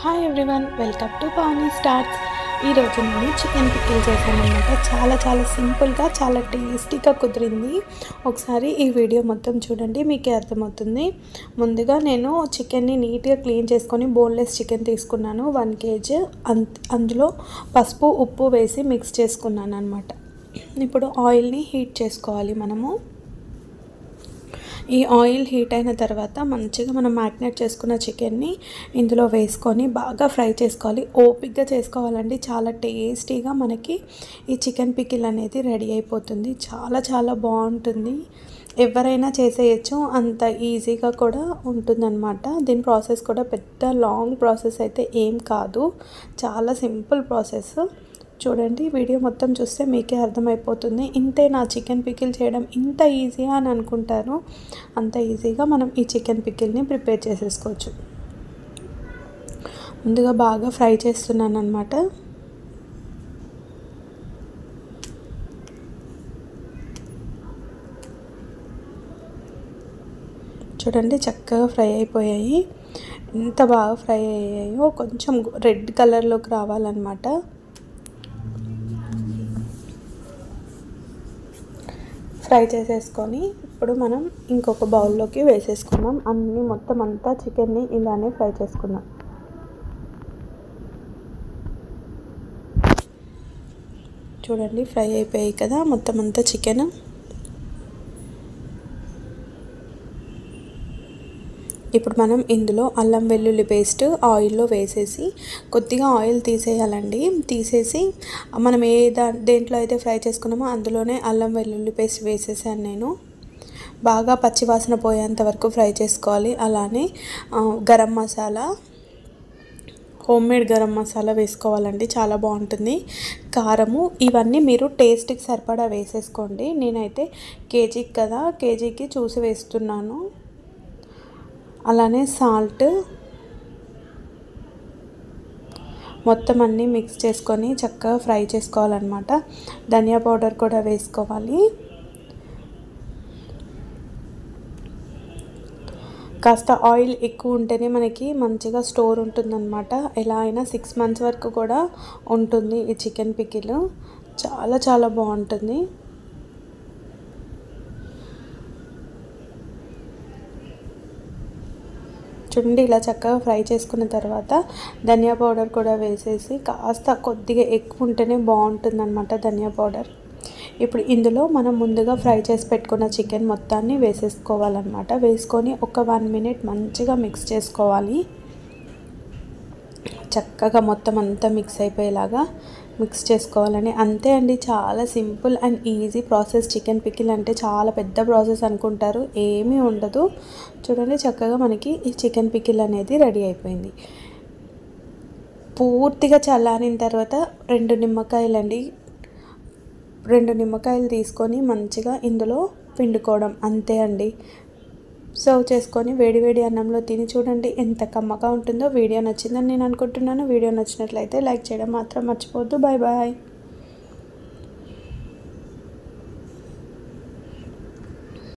Hi everyone, welcome to Pavani starts. ఈరోజు నేను chicken pickle చేశాను అనమాట. చాలా సింపుల్గా చాలా టేస్టీగా కుదిరింది. ఒకసారి ఈ వీడియో మొత్తం చూడండి, మీకే అర్థమవుతుంది. ముందుగా నేను చికెన్ని నీట్గా క్లీన్ చేసుకొని బోన్లెస్ చికెన్ తీసుకున్నాను 1 kg. అందులో పసుపు ఉప్పు వేసి మిక్స్ చేసుకున్నాను అనమాట. ఇప్పుడు ఆయిల్ని హీట్ చేసుకోవాలి మనము. ఈ ఆయిల్ హీట్ అయిన తర్వాత మంచిగా మనం మ్యారినేట్ చేసుకున్న చికెన్ని ఇందులో వేసుకొని బాగా ఫ్రై చేసుకోవాలి. ఓపిక్గా చేసుకోవాలండి. చాలా టేస్టీగా మనకి ఈ చికెన్ పికిల్ అనేది రెడీ అయిపోతుంది. చాలా బాగుంటుంది. ఎవరైనా చేసేయచ్చు, అంత ఈజీగా కూడా ఉంటుందన్నమాట. దీని ప్రాసెస్ కూడా పెద్ద లాంగ్ ప్రాసెస్ అయితే ఏం కాదు, చాలా సింపుల్ ప్రాసెస్. చూడండి, వీడియో మొత్తం చూస్తే మీకే అర్థమైపోతుంది. ఇంతే నా చికెన్ పికిల్ చేయడం ఇంత ఈజీగా అని అనుకుంటారు. అంత ఈజీగా మనం ఈ చికెన్ పికిల్ని ప్రిపేర్ చేసేసుకోవచ్చు. ముందుగా బాగా ఫ్రై చేస్తున్నాను అన్నమాట. చూడండి, చక్కగా ఫ్రై అయిపోయాయి. ఎంత బాగా ఫ్రై అయ్యాయో, కొంచెం రెడ్ కలర్లోకి రావాలన్నమాట. ఫ్రై చేసేసుకొని ఇప్పుడు మనం ఇంకొక బౌల్లోకి వేసేసుకుందాం. మొత్తం అంతా చికెన్ని ఇలానే ఫ్రై చేసుకుందాం. చూడండి, ఫ్రై అయిపోయాయి కదా మొత్తం అంతా చికెన్. ఇప్పుడు మనం ఇందులో అల్లం వెల్లుల్లి పేస్ట్ ఆయిల్లో వేసేసి, కొద్దిగా ఆయిల్ తీసేయాలండి. తీసేసి మనం దేంట్లో అయితే ఫ్రై చేసుకున్నామో అందులోనే అల్లం వెల్లుల్లి పేస్ట్ వేసేసాను నేను. బాగా పచ్చివాసన పోయేంత వరకు ఫ్రై చేసుకోవాలి. అలానే గరం మసాలా, హోమ్మేడ్ గరం మసాలా వేసుకోవాలండి, చాలా బాగుంటుంది. కారము, ఇవన్నీ మీరు టేస్ట్కి సరిపడా వేసేసుకోండి. నేనైతే కేజీకి కదా, కేజీకి చూసి వేస్తున్నాను. అలానే సాల్ట్, మొత్తం అన్నీ మిక్స్ చేసుకొని చక్కగా ఫ్రై చేసుకోవాలన్నమాట. ధనియా పౌడర్ కూడా వేసుకోవాలి. కాస్త ఆయిల్ ఎక్కువ ఉంటేనే మనకి మంచిగా స్టోర్ ఉంటుందన్నమాట. ఎలా అయినా 6 months వరకు కూడా ఉంటుంది ఈ చికెన్ పికిల్. చాలా బాగుంటుంది. చూడండి, ఇలా చక్కగా ఫ్రై చేసుకున్న తర్వాత ధనియా పౌడర్ కూడా వేసేసి, కాస్త కొద్దిగా ఎక్కువ ఉంటేనే బాగుంటుందన్నమాట ధనియా పౌడర్. ఇప్పుడు ఇందులో మనం ముందుగా ఫ్రై చేసి పెట్టుకున్న చికెన్ మొత్తాన్ని వేసేసుకోవాలన్నమాట. వేసుకొని ఒక 1 minute మంచిగా మిక్స్ చేసుకోవాలి. చక్కగా మొత్తం అంతా మిక్స్ అయిపోయేలాగా మిక్స్ చేసుకోవాలని. అంతే అండి, చాలా simple and easy process. Chicken pickle అంటే చాలా పెద్ద ప్రాసెస్ అనుకుంటారు, ఏమీ ఉండదు. చూడండి, చక్కగా మనకి ఈ చికెన్ పికిల్ అనేది రెడీ అయిపోయింది. పూర్తిగా చల్లారిన తర్వాత 2 నిమ్మకాయలండి, 2 నిమ్మకాయలు తీసుకొని మంచిగా ఇందులో పిండుకోవడం, అంతే అండి. సర్వ్ చేసుకొని వేడి అన్నంలో తిని చూడండి ఎంత కమ్మగా ఉంటుందో. వీడియో నచ్చిందని నేను అనుకుంటున్నాను. వీడియో నచ్చినట్లయితే లైక్ చేయడం మాత్రం మర్చిపోవద్దు. బాయ్.